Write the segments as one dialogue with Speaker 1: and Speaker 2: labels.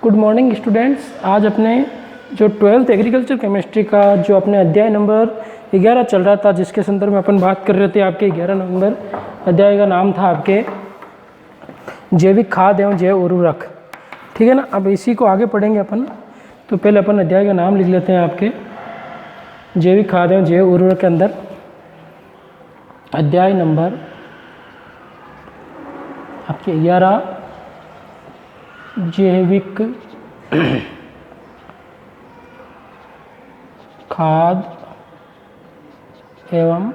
Speaker 1: Good morning students. आज अपने जो 12th एग्रीकल्चर केमिस्ट्री का जो अपने अध्याय नंबर 11 चल रहा था, जिसके संदर्भ में अपन बात कर रहे थे, आपके 11 नंबर अध्याय का नाम था आपके जैविक खाद एवं जैव उर्वरक। ठीक है ना। अब इसी को आगे पढ़ेंगे अपन। तो पहले अपन अध्याय का नाम लिख लेते हैं आपके जैविक खाद एवं जैव उर्वरक के अंदर अध्याय नंबर आपके 11 जैविक खाद एवं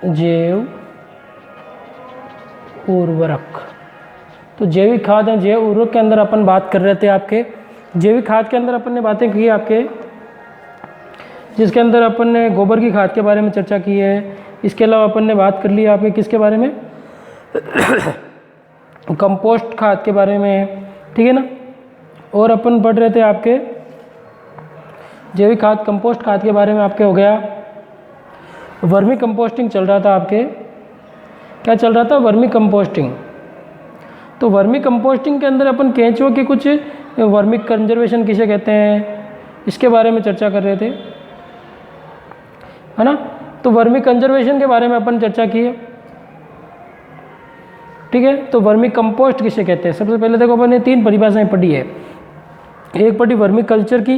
Speaker 1: जैव उर्वरक। तो जैविक खाद एवं जैव उर्वरक के अंदर अपन बात कर रहे थे आपके जैविक खाद के अंदर अपन ने बातें की आपके, जिसके अंदर अपन ने गोबर की खाद के बारे में चर्चा की है। इसके अलावा अपन ने बात कर ली आपके किसके बारे में कंपोस्ट खाद के बारे में। ठीक है ना। और अपन पढ़ रहे थे आपके जैविक खाद कंपोस्ट खाद के बारे में आपके हो गया। वर्मी कंपोस्टिंग चल रहा था आपके, क्या चल रहा था, वर्मी कंपोस्टिंग। तो वर्मी कंपोस्टिंग के अंदर अपन केंचुओं के कुछ वर्मी कंजर्वेशन किसे कहते हैं, इसके बारे में चर्चा कर रहे थे, है ना। तो वर्मी कंजर्वेशन के बारे में अपन चर्चा की है। ठीक है। तो वर्मी कंपोस्ट किसे कहते हैं, सबसे पहले देखो अपन ने 3 परिभाषाएं पढ़ी है। एक पढ़ी वर्मी कल्चर की,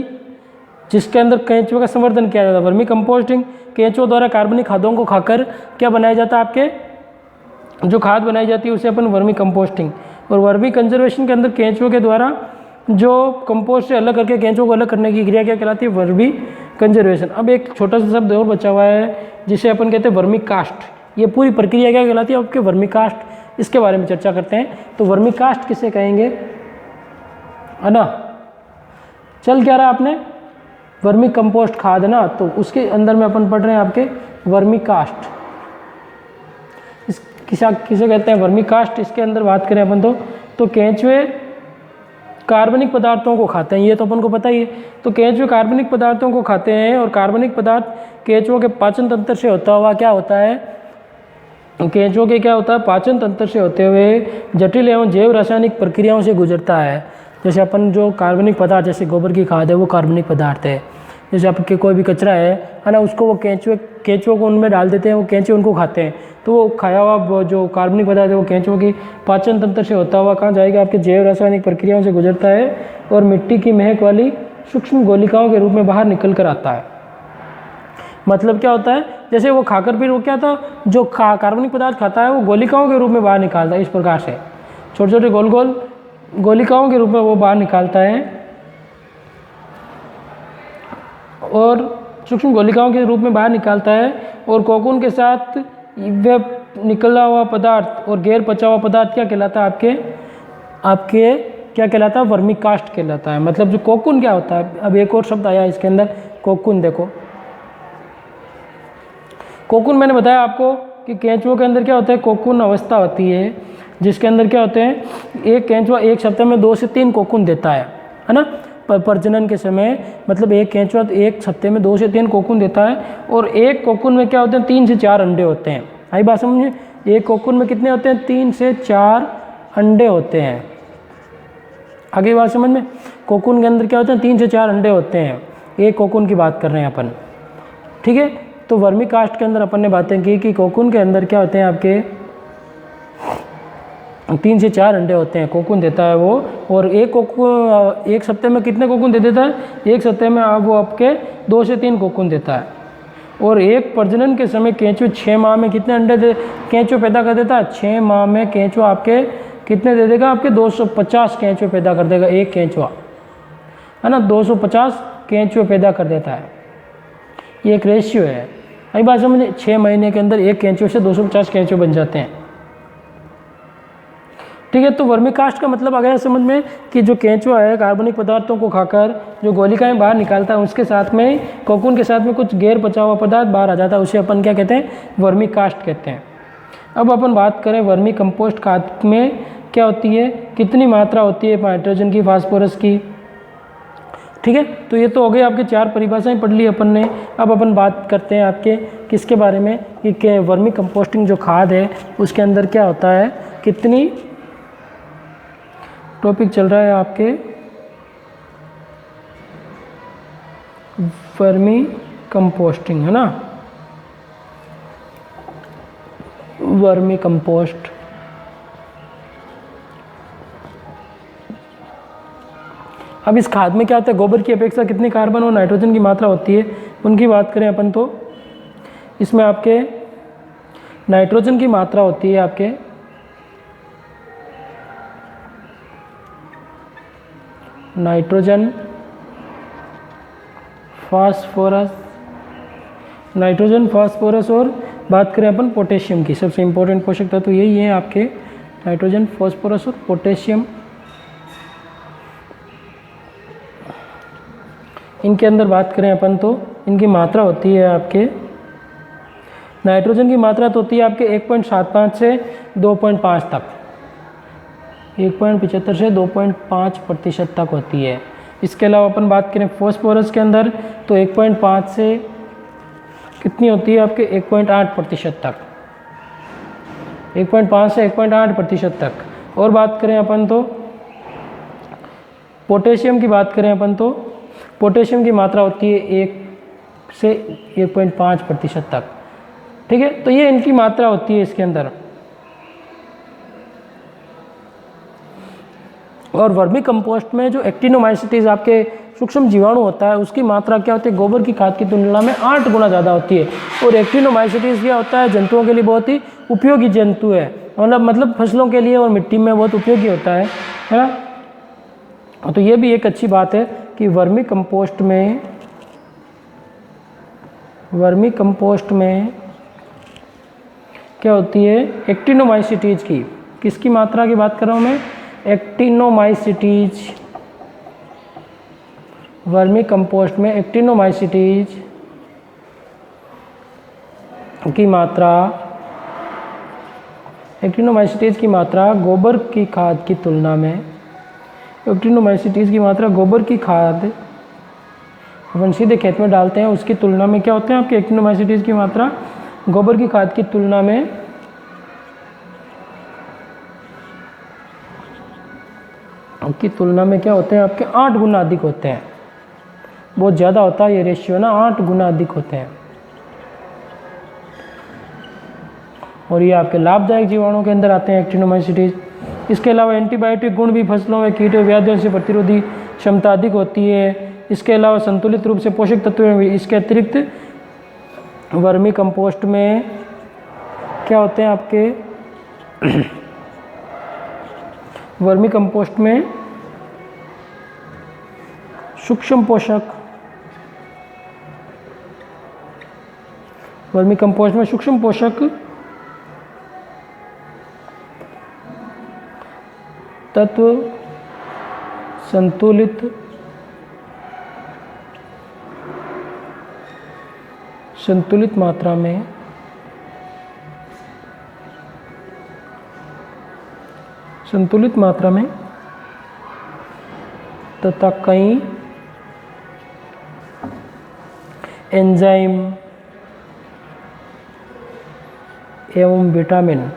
Speaker 1: जिसके अंदर केंचुओं का संवर्धन किया जाता है। वर्मी कंपोस्टिंग केंचुओं द्वारा कार्बनिक खादों को खाकर क्या बनाया जाता है, आपके जो खाद बनाई जाती है उसे अपन वर्मी कंपोस्टिंग। और वर्मी कंजर्वेशन के अंदर केंचुओं के द्वारा जो कंपोस्ट से अलग करके केंचुओं को अलग करने की क्रिया क्या कहलाती है, वर्मी कंजर्वेशन। अब एक छोटा सा शब्द और बचा हुआ है जिसे अपन कहते हैं वर्मी कास्ट। ये पूरी प्रक्रिया क्या कहलाती है आपके, वर्मी कास्ट। इसके बारे में चर्चा करते हैं। तो वर्मी कास्ट किसे कहेंगे, है ना। चल क्या रहा आपने, वर्मी कंपोस्ट खाद है ना, तो उसके अंदर में अपन पढ़ रहे हैं आपके वर्मी कास्ट। किसे कहते हैं, वर्मी कास्ट। इसके अंदर बात करें अपन तो केंचुए कार्बनिक पदार्थों को खाते हैं, ये तो अपन को पता ही है। तो केंचुए कार्बनिक पदार्थों को खाते हैं और कार्बनिक पदार्थ केंचुओं के पाचन तंत्र से होता हुआ क्या होता है, केंचुओं के क्या होता है, पाचन तंत्र से होते हुए जटिल एवं जैव रासायनिक प्रक्रियाओं से गुजरता है। जैसे अपन जो कार्बनिक पदार्थ, जैसे गोबर की खाद है, वो कार्बनिक पदार्थ है। जैसे आपके कोई भी कचरा है ना, उसको वो केंचुओं को उनमें डाल देते हैं, वो केंचुए उनको खाते हैं। तो वो खाया हुआ जो कार्बनिक पदार्थ है वो केंचुओं की पाचन तंत्र से होता हुआ कहाँ जाएगा, आपके जैव रासायनिक प्रक्रियाओं से गुजरता है और मिट्टी की महक वाली सूक्ष्म गोलिकाओं के रूप में बाहर निकल कर आता है। मतलब क्या होता है, जैसे वो खाकर फिर वो क्या था, जो कार्बनिक पदार्थ खाता है वो गोलिकाओं के रूप में बाहर निकालता है। इस प्रकार से छोटे छोटे गोल गोल गोलिकाओं के रूप में वो बाहर निकालता है और सूक्ष्म गोलिकाओं के रूप में बाहर निकालता है। और कोकून के साथ वह निकला हुआ पदार्थ और गैर पचा हुआ पदार्थ क्या कहलाता है, आपके क्या कहलाता है, वर्मी कास्ट कहलाता है। मतलब जो कोकून क्या होता है, अब एक और शब्द आया इसके अंदर, कोकून। देखो कोकून मैंने बताया आपको कि केंचुओं के अंदर क्या होता है, कोकून अवस्था होती है, जिसके अंदर क्या होते हैं, एक केंचुआ एक सप्ताह में 2 से 3 कोकून देता है ना, प्रजनन के समय। मतलब एक केंचुआ एक सप्ताह में 2 से 3 कोकून देता है। और एक कोकून में क्या होते हैं, 3 से 4 अंडे होते हैं। आई बात समझिए, एक कोकून में कितने होते हैं, 3 से 4 अंडे होते हैं। आगे बात समझ में, कोकून के अंदर क्या होते हैं, 3 से 4 अंडे होते हैं। एक कोकून की बात कर रहे हैं अपन। ठीक है। तो वर्मी कास्ट के अंदर अपन ने बातें की कि कोकून के अंदर क्या होते हैं, आपके 3 से 4 अंडे होते हैं, कोकून देता है वो। और एक सप्ताह में कितने कोकून दे देता है, एक सप्ताह में वो आपके 2 से 3 कोकून देता है। और एक प्रजनन के समय केंचुआ 6 माह में कितने अंडे केंचुआ पैदा कर देता है, 6 माह में केंचुआ आपके कितने दे देगा, आपके 250 केंचुआ पैदा कर देगा। एक केंचुआ, है ना, 250 केंचुआ पैदा कर देता है। ये एक रेशियो है। अभी बात समझिए, 6 महीने के अंदर एक केंचुए से 250 केंचुए बन जाते हैं। ठीक है। तो वर्मी कास्ट का मतलब आ गया समझ में कि जो केंचुआ है कार्बनिक पदार्थों को खाकर जो गोलिकाएं बाहर निकालता है, उसके साथ में कोकून के साथ में कुछ गैर पचा हुआ पदार्थ बाहर आ जाता है, उसे अपन क्या कहते हैं, वर्मी कास्ट कहते हैं। अब अपन बात करें वर्मी कंपोस्ट खाद में क्या होती है, कितनी मात्रा होती है नाइट्रोजन की, फास्फोरस की। ठीक है। तो ये तो हो गए आपके 4 परिभाषाएं पढ़ ली अपन ने। अब अपन बात करते हैं आपके किसके बारे में कि वर्मी कंपोस्टिंग जो खाद है उसके अंदर क्या होता है, टॉपिक चल रहा है आपके वर्मी कंपोस्टिंग, है ना, वर्मी कंपोस्ट। अब इस खाद में क्या होता है, गोबर की अपेक्षा कितनी कार्बन और नाइट्रोजन की मात्रा होती है, उनकी बात करें अपन तो इसमें आपके नाइट्रोजन की मात्रा होती है आपके नाइट्रोजन, फास्फोरस, नाइट्रोजन, फास्फोरस और बात करें अपन पोटेशियम की, सबसे इंपॉर्टेंट पोषक तत्व यही है आपके नाइट्रोजन, फास्फोरस और पोटेशियम। इनके अंदर बात करें अपन तो इनकी मात्रा होती है आपके, नाइट्रोजन की मात्रा तो होती है आपके 1.75 से 2.5 तक, 1.75 से 2.5% तक होती है। इसके अलावा अपन बात करें फास्फोरस के अंदर तो 1.5 से कितनी होती है आपके 1.8% तक, 1.5 से 1.8% तक। और बात करें अपन तो पोटेशियम की बात करें अपन तो पोटेशियम की मात्रा होती है 1 से 1.5% तक, ठीक है। तो ये इनकी मात्रा होती है इसके अंदर। और वर्मी कंपोस्ट में जो एक्टिनोमाइसिटीज आपके सूक्ष्म जीवाणु होता है उसकी मात्रा क्या होती है, गोबर की खाद की तुलना में 8 गुना ज़्यादा होती है। और एक्टिनोमाइसिटीज क्या होता है, जंतुओं के लिए बहुत ही उपयोगी जंतु है, मतलब फसलों के लिए और मिट्टी में बहुत उपयोगी होता है ना। तो ये भी एक अच्छी बात है कि वर्मी कंपोस्ट में क्या होती है, एक्टिनोमाइसिटीज की, किसकी मात्रा की बात कर रहा हूँ मैं, एक्टिनोमाइसिटीज, वर्मी कंपोस्ट में एक्टिनोमाइसिटीज की मात्रा, एक्टिनोमाइसिटीज की मात्रा गोबर की खाद की तुलना में, एक्टिनोमाइसिटीज की मात्रा गोबर की खाद अपन सीधे खेत में डालते हैं उसकी तुलना में क्या होते हैं आपके एक्टिनोमाइसिटीज की मात्रा गोबर की खाद की तुलना में क्या होते हैं आपके 8 गुना अधिक होते हैं। बहुत ज़्यादा होता है ये रेशियो ना, 8 गुना अधिक होते हैं। और ये आपके लाभदायक जीवाणुओं के अंदर आते हैं एक्टिनोमाइसिटीज। इसके अलावा एंटीबायोटिक गुण भी फसलों में कीट और व्याधियों से प्रतिरोधी क्षमता अधिक होती है। इसके अलावा संतुलित रूप से पोषक तत्व भी। इसके अतिरिक्त वर्मी कंपोस्ट में क्या होते हैं आपके वर्मी कंपोस्ट में सूक्ष्म पोषक, वर्मी कंपोस्ट में सूक्ष्म पोषक तत्व संतुलित मात्रा में तथा कई एंजाइम एवं विटामिन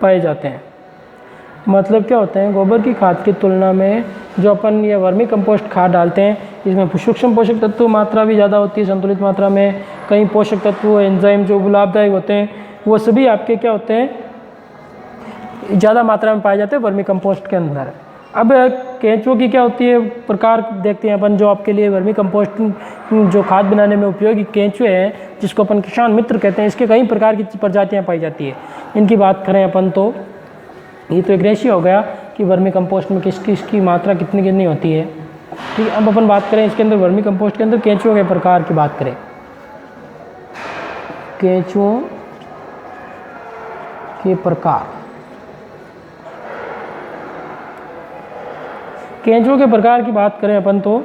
Speaker 1: पाए जाते हैं। मतलब क्या होते हैं, गोबर की खाद की तुलना में जो अपन ये वर्मी कंपोस्ट खाद डालते हैं इसमें सूक्ष्म पोषक तत्व मात्रा भी ज़्यादा होती है, संतुलित मात्रा में कई पोषक तत्व एंजाइम जो लाभदायक होते हैं वो सभी आपके क्या होते हैं, ज़्यादा मात्रा में पाए जाते हैं वर्मी कंपोस्ट के अंदर। अब केंचुओं की क्या होती है प्रकार देखते हैं अपन, जो आपके लिए वर्मी कंपोस्ट जो खाद बनाने में उपयोगी केंचुए हैं जिसको अपन किसान मित्र कहते हैं, इसके कई प्रकार की प्रजातियां पाई जाती है। इनकी बात करें अपन तो ये तो एक रेशियो हो गया कि वर्मी कंपोस्ट में किसकी मात्रा कितनी होती है, ठीक है। अब अपन बात करें इसके अंदर वर्मी कंपोस्ट के अंदर केंचुओं के प्रकार की बात करें, केंचुओं के प्रकार, केंचुओं के प्रकार की बात करें अपन तो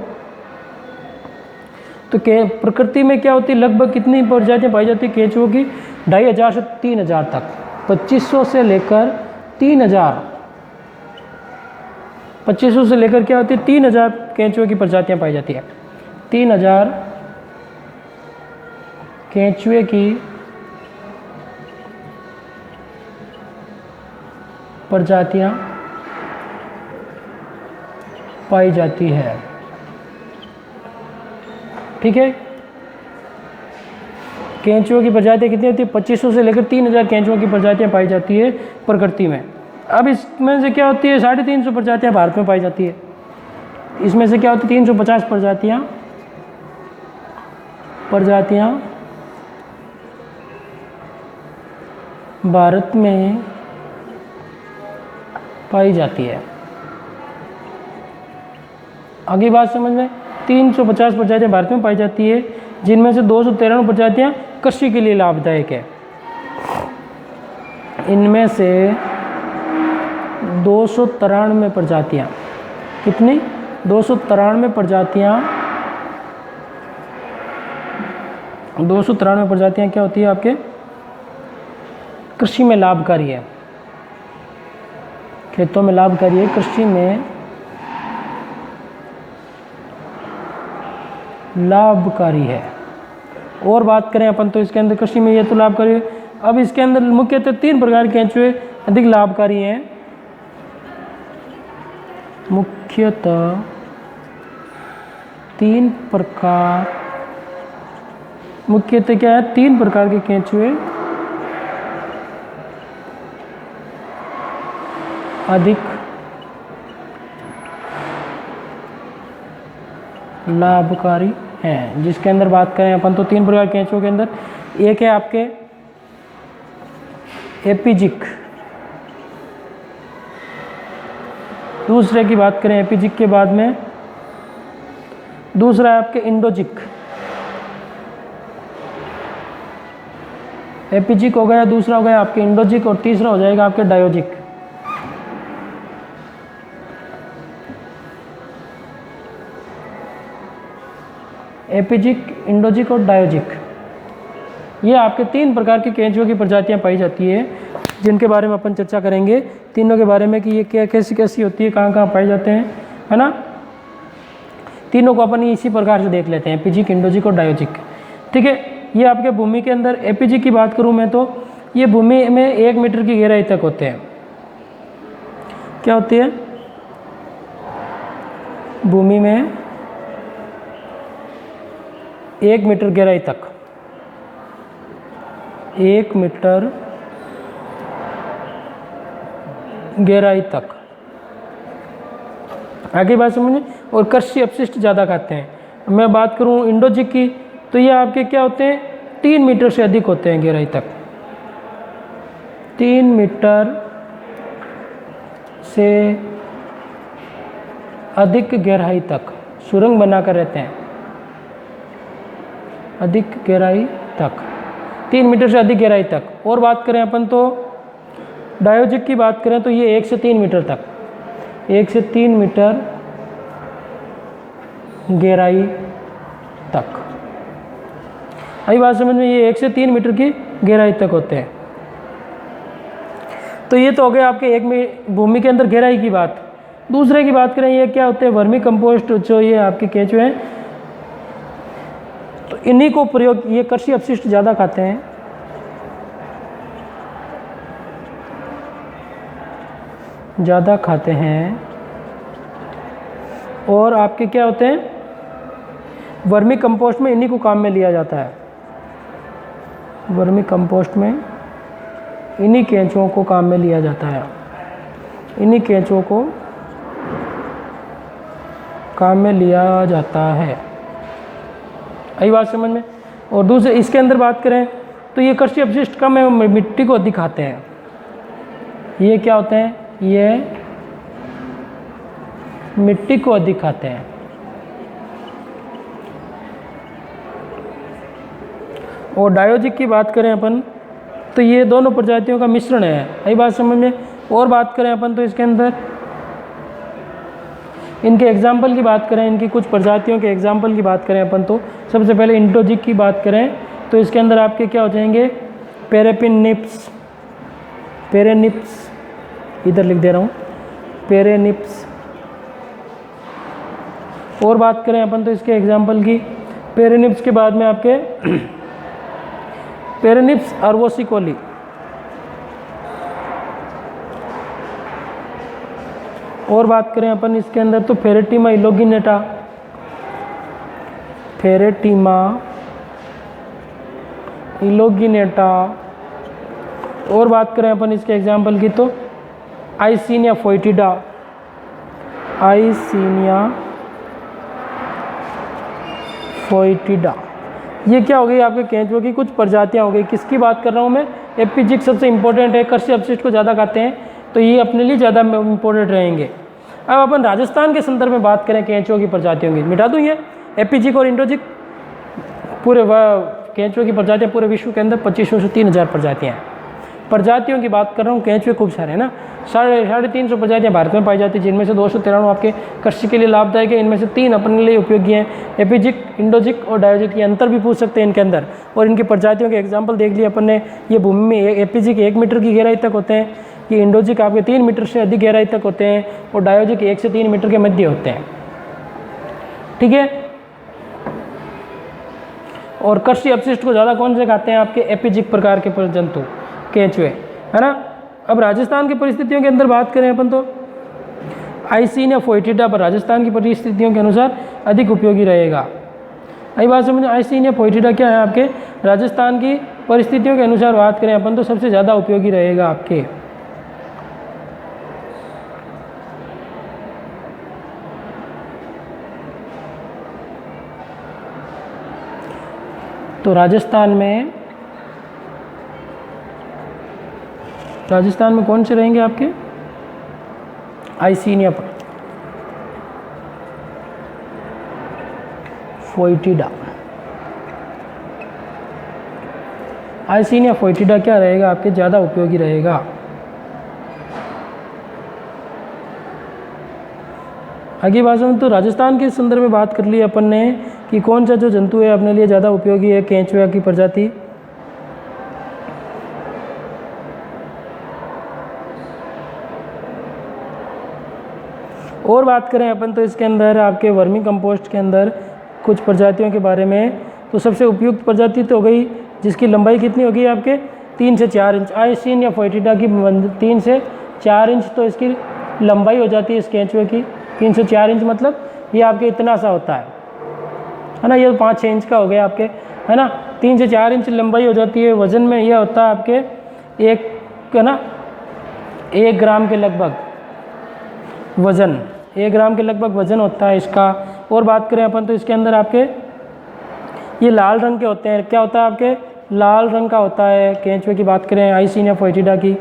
Speaker 1: प्रकृति में क्या होती है, लगभग कितनी प्रजातियां पाई जाती है केंचुओं की, 2500 से 3000 तक, 2500 से लेकर 3000, 2500 से लेकर क्या होती है 3000 केंचुओं की प्रजातियां पाई जाती है। 3000 केंचुए की प्रजातियां पाई जाती है। ठीक है, केंचुओं की प्रजातियां कितनी होती है? 2500 से लेकर 3000 केंचुओं की प्रजातियां पाई जाती है प्रकृति में। अब इसमें से क्या होती है? 350 प्रजातियां भारत में पाई जाती है। इसमें से क्या होती है? 350 प्रजातियां भारत में पाई जाती है। आगे बात समझ में, 350 प्रजातियां भारत में पाई जाती है, जिनमें से 293 प्रजातियां कृषि के लिए लाभदायक है। इनमें से 293 प्रजातियां, कितनी? 293 प्रजातियां क्या होती है आपके? कृषि में लाभकारी है, खेतों में लाभकारी है, कृषि में लाभकारी है। और बात करें अपन तो इसके अंदर कृषि में ये तो लाभकारी है। अब इसके अंदर मुख्यतः 3 प्रकार के केंचुए अधिक लाभकारी हैं। मुख्यतः 3 प्रकार, मुख्यतः क्या है? 3 प्रकार के केंचुए अधिक लाभकारी हैं। जिसके अंदर बात करें अपन तो 3 प्रकार के केंचुओं के अंदर एक है आपके एपिजिक, दूसरे की बात करें एपिजिक के बाद में दूसरा है आपके इंडोजिक। एपिजिक हो गया, दूसरा हो गया आपके इंडोजिक और तीसरा हो जाएगा आपके डायोजिक। एपिजिक, इंडोजिक और डायोजिक, ये आपके 3 प्रकार के केंचुओं की प्रजातियां पाई जाती है, जिनके बारे में अपन चर्चा करेंगे तीनों के बारे में कि ये क्या कैसी कैसी होती है, कहाँ कहाँ पाए जाते हैं, है ना। तीनों को अपन इसी प्रकार से देख लेते हैं, एपिजिक, इंडोजिक और डायोजिक। ठीक है, ये आपके भूमि के अंदर एपिजिक की बात करूँ मैं तो ये भूमि में 1 मीटर की गहराई तक होते हैं। क्या होती है? भूमि में 1 मीटर गहराई तक, 1 मीटर गहराई तक। आगे बात समझिए। और कृषि अपशिष्ट ज़्यादा खाते हैं। मैं बात करूं इंडोजिक की तो ये आपके क्या होते हैं? 3 मीटर से अधिक होते हैं गहराई तक, 3 मीटर से अधिक गहराई तक सुरंग बनाकर रहते हैं, अधिक गहराई तक, 3 मीटर से अधिक गहराई तक। और बात करें अपन तो डायोजिक की बात करें तो ये 1 से 3 मीटर तक, 1 से 3 मीटर गहराई तक। आई बात समझ में? ये 1 से 3 मीटर की गहराई तक होते हैं। तो ये तो हो गया आपके एक में भूमि के अंदर गहराई की बात। दूसरे की बात करें ये क्या होते हैं? वर्मी कंपोस्ट, जो ये आपके केंचुए हैं, तो इन्हीं को प्रयोग, ये कृषि अपशिष्ट ज़्यादा खाते हैं, ज़्यादा खाते हैं। और आपके क्या होते हैं? वर्मी कंपोस्ट में इन्हीं को काम में लिया जाता है, वर्मी कंपोस्ट में इन्हीं केंचुओं को काम में लिया जाता है, इन्हीं केंचुओं को काम में लिया जाता है। आई बात समझ में? और दूसरे इसके अंदर बात करें तो ये कृषि अपशिष्ट कम है, मिट्टी को अधिक खाते हैं। ये क्या होते हैं? ये मिट्टी को अधिक खाते हैं। और डायोजिक की बात करें अपन तो ये दोनों प्रजातियों का मिश्रण है। आई बात समझ में? और बात करें अपन तो इसके अंदर इनके एग्जाम्पल की बात करें, इनकी कुछ प्रजातियों के एग्जाम्पल की बात करें अपन तो सबसे पहले इंडोजिक की बात करें तो इसके अंदर आपके क्या हो जाएंगे? पेरेनिप्स, पेरेनिप्स, इधर लिख दे रहा हूँ, पेरेनिप्स। और बात करें अपन तो इसके एग्जाम्पल की, पेरेनिप्स के बाद में आपके पेरेनिप्स अर्वोसिकोली, और बात करें अपन इसके अंदर तो फेरेटिमा इलोगिनेटा, फेरेटिमा इलोगिनेटा। और बात करें अपन इसके एग्जाम्पल की तो आइसिनिया फोइटिडा, आइसिनिया फोइटिडा। ये क्या हो गई आपके केंचुए की कुछ प्रजातियां हो गई। किसकी बात कर रहा हूँ मैं? एपिजिक सबसे इंपॉर्टेंट है, कृषि अपशिष्ट को ज़्यादा खाते हैं तो ये अपने लिए ज़्यादा इंपॉर्टेंट रहेंगे। अब अपन राजस्थान के संदर्भ में बात करें केंचुओं की प्रजातियों की, मिटा दूँ ये एपिजिक और इंडोजिक। पूरे केंचुए की प्रजातियाँ पूरे विश्व के अंदर 2500 से 3000 प्रजातियाँ हैं। प्रजातियों की बात कर रहा हूँ, केंचुए खूब सारे हैं ना, 350 प्रजातियाँ भारत में पाई जाती हैं, जिनमें से 293 आपके कृषि के लिए लाभदायक है। इनमें से 3 अपने लिए उपयोगी हैं, एपिजिक, इंडोजिक और डायोजिक। ये अंतर भी पूछ सकते हैं इनके अंदर। और इनकी प्रजातियों के एग्जाम्पल देख लिए अपन ने। ये भूमि में एपिजिक 1 मीटर की गहराई तक होते हैं, ये इंडोजिक आपके 3 मीटर से अधिक गहराई तक होते हैं, और डायोजिक 1 से 3 मीटर के मध्य होते हैं। ठीक है। और कृषि अपशिष्ट को ज़्यादा कौन से खाते हैं? आपके एपिजिक प्रकार के जंतु, केंचुए, है ना। अब राजस्थान की परिस्थितियों के अंदर बात करें अपन तो आइसिनिया फोइटिडा पर राजस्थान की परिस्थितियों के अनुसार अधिक उपयोगी रहेगा। यही बात समझ। आइसिनिया फोइटिडा क्या है आपके राजस्थान की परिस्थितियों के अनुसार बात करें अपन तो सबसे ज़्यादा उपयोगी रहेगा आपके। तो राजस्थान में कौन से रहेंगे आपके? आइसिनिया फोइटिडा। आइसिनिया फोइटिडा क्या रहेगा आपके? ज़्यादा उपयोगी रहेगा। आगे बात में तो राजस्थान के संदर्भ में बात कर ली अपन ने कि कौन सा जो जंतु है अपने लिए ज़्यादा उपयोगी है, केंचुआ की प्रजाति। और बात करें अपन तो इसके अंदर आपके वर्मी कंपोस्ट के अंदर कुछ प्रजातियों के बारे में, तो सबसे उपयुक्त प्रजाति तो हो गई जिसकी लंबाई कितनी होगी आपके 3 से 4 इंच। आइसिनिया फोइटिडा की 3 से 4 इंच तो इसकी लंबाई हो जाती है इस केंचुए की। 3 से 4 इंच मतलब ये आपके इतना सा होता है ना। ये 5-6 इंच का हो गया आपके, है ना। 3 से 4 इंच लंबाई हो जाती है। वज़न में यह होता है आपके 1 ग्राम के लगभग वज़न, 1 ग्राम के लगभग वज़न होता है इसका। और बात करें अपन तो इसके अंदर आपके ये लाल रंग के होते हैं। क्या होता है आपके? लाल रंग का होता है केंचुए की बात करें आइसिनिया फोइटिडा की।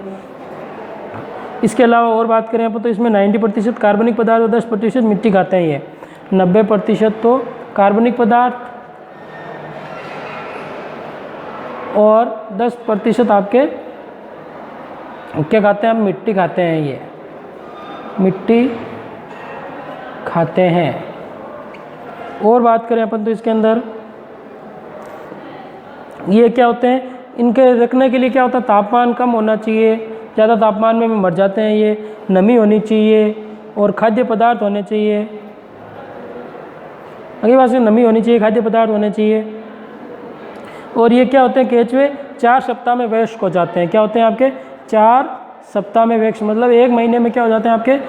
Speaker 1: इसके अलावा और बात करें अपन तो इसमें 90% कार्बनिक पदार्थ और 10% मिट्टी खाते हैं। ये 90% तो कार्बनिक पदार्थ और 10% आपके क्या खाते हैं? आप मिट्टी खाते हैं। ये मिट्टी खाते हैं। और बात करें अपन तो इसके अंदर ये क्या होते हैं? इनके रखने के लिए क्या होता है? तापमान कम होना चाहिए, ज़्यादा तापमान में मर जाते हैं ये। नमी होनी चाहिए और खाद्य पदार्थ होने चाहिए। अगली बात से नमी होनी चाहिए, खाद्य पदार्थ होने चाहिए। और ये क्या होते हैं? केंचुए 4 सप्ताह में वयस्क हो जाते हैं। क्या होते हैं आपके? 4 सप्ताह में वयस्क मतलब 1 महीने में क्या हो जाते हैं आपके?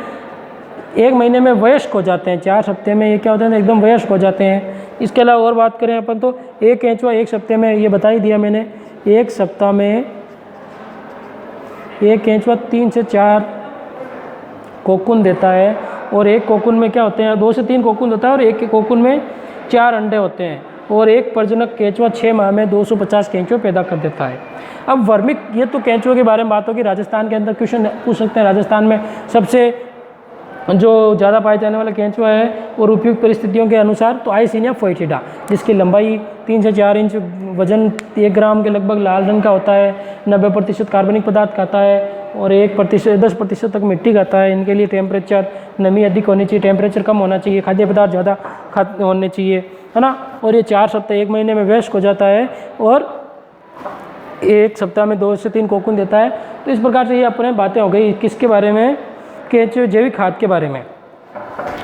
Speaker 1: 1 महीने में वयस्क हो जाते हैं। 4 सप्ताह में ये क्या होते हैं? एकदम वयस्क हो जाते हैं। इसके अलावा और बात करें अपन तो एक केंचुआ 1 सप्ताह में, ये बता ही दिया मैंने, 1 सप्ताह में एक केंचुआ 3 से 4 कोकून देता है। और एक कोकून में क्या होते हैं? 2 से 3 कोकून होता है और एक कोकून में 4 अंडे होते हैं। और एक प्रजनक केंचुआ 6 माह में 250 केंचुए पैदा कर देता है। अब वर्मिक, ये तो केंचुए के बारे में बात होगी। राजस्थान के अंदर क्वेश्चन पूछ सकते हैं, राजस्थान में सबसे जो ज़्यादा पाए जाने वाला केंचुआ है और उपयुक्त परिस्थितियों के अनुसार तो आइसिनिया फोइटिडा, जिसकी लंबाई 3 से 4 इंच, वजन 1 ग्राम के लगभग, लाल रंग का होता है, 90% कार्बनिक पदार्थ खाता है और 10% तक मिट्टी खाता है। इनके लिए टेम्परेचर, नमी अधिक होनी चाहिए, टेम्परेचर कम होना चाहिए, खाद्य पदार्थ ज़्यादा होने चाहिए, है ना। और ये 4 सप्ताह 1 महीने में वयस्क हो जाता है और 1 सप्ताह में 2 से 3 कोकून देता है। तो इस प्रकार से ये अपने बातें हो गई किसके बारे में? केंचुए जैविक खाद के बारे में।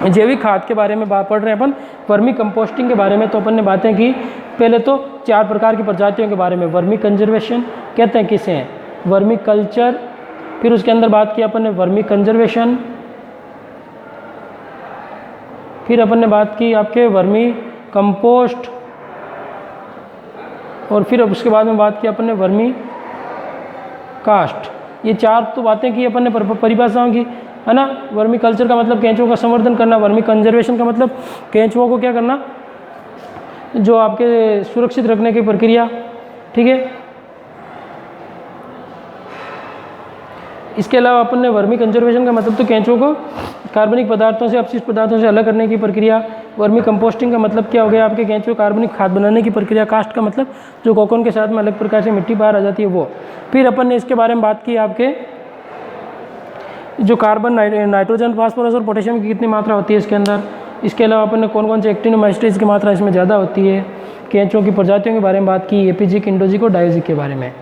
Speaker 1: जैविक खाद के बारे में बात पढ़ रहे हैं अपन, वर्मी कंपोस्टिंग के बारे में। तो अपन ने बातें की पहले तो 4 प्रकार की प्रजातियों के बारे में। वर्मी कंजर्वेशन कहते हैं किसे हैं? Vermi culture. फिर उसके अंदर बात की अपन ने वर्मी कंजर्वेशन, फिर अपन ने बात की आपके वर्मी कंपोस्ट, और फिर उसके बाद में बात की अपन ने वर्मी कास्ट। ये 4 तो बातें की अपन ने परिभाषाओं की, है ना। वर्मी कल्चर का मतलब केंचुओं का संवर्धन करना, वर्मी कंजर्वेशन का मतलब केंचुओं को क्या करना, जो आपके सुरक्षित रखने की प्रक्रिया, ठीक है। इसके अलावा अपन ने वर्मी कंजर्वेशन का मतलब तो केंचुओं को कार्बनिक पदार्थों से, अपशिष्ट पदार्थों से अलग करने की प्रक्रिया। वर्मी कंपोस्टिंग का मतलब क्या हो गया आपके केंचुओं कार्बनिक खाद बनाने की प्रक्रिया। कास्ट का मतलब जो कोकोन के साथ में अलग प्रकार से मिट्टी बाहर आ जाती है वो। फिर अपन ने इसके बारे में बात की आपके जो कार्बन, नाइट्रोजन, फास्फोरस और पोटेशियम की कितनी मात्रा होती है इसके अंदर। इसके अलावा अपन ने कौन कौन से एक्टिनोमाइसीट्स की मात्रा इसमें ज़्यादा होती है। केंचुओं की प्रजातियों के बारे में बात की, एपीजिक, इंडोजिक और डायोजिक के बारे में।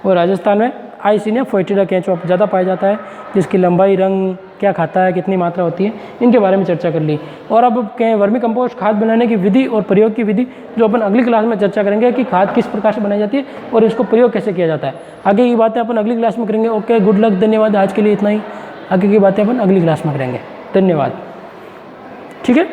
Speaker 1: और राजस्थान में आइसिनिया फोएटिडा केंचुआ ज़्यादा पाया जाता है, जिसकी लंबाई, रंग, क्या खाता है, कितनी मात्रा होती है, इनके बारे में चर्चा कर ली। और अब वर्मी कंपोस्ट खाद बनाने की विधि और प्रयोग की विधि जो अपन अगली क्लास में चर्चा करेंगे कि खाद किस प्रकार से बनाई जाती है और इसको प्रयोग कैसे किया जाता है। आगे की बातें अपन अगली क्लास में करेंगे। ओके, गुड लक, धन्यवाद। आज के लिए इतना ही, आगे की बातें अपन अगली क्लास में करेंगे। धन्यवाद, ठीक है।